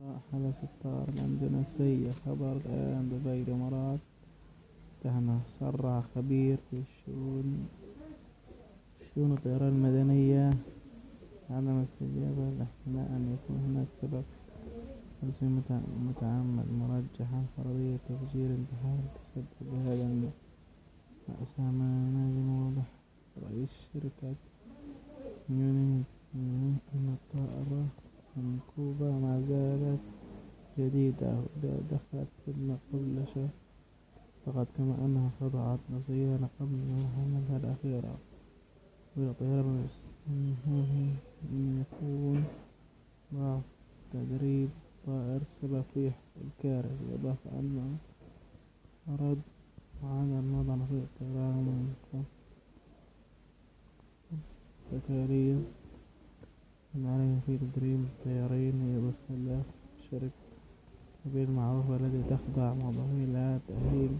حدث الطائرة الأندونيسية خبر الآن دبي الإمارات. كان صرح خبير في شؤون الطيران المدنية عدم استجابة لاحتمال أن يكون هناك سبب رسمي متعمد مرجحا فرضية تفجير انتحار تسبب بهذا المأساة. من واضح رئيس شركة يونيك أن الطائرة من كوبا ما زالت جديدة ودخلت خدمة قبل شهر فقط، كما أنها خضعت لصيانة قبل محاولتها الأخيرة. والطيران أن يكون ضعف تدريب الطائر سبب في الكارثة. أضاف أنه أراد إعادة النظر في الطيران التكاليف عليه في تدريب الطيارين باختلاف الشركة بالمعروفة التي تخضع معظمها إلى تأهيل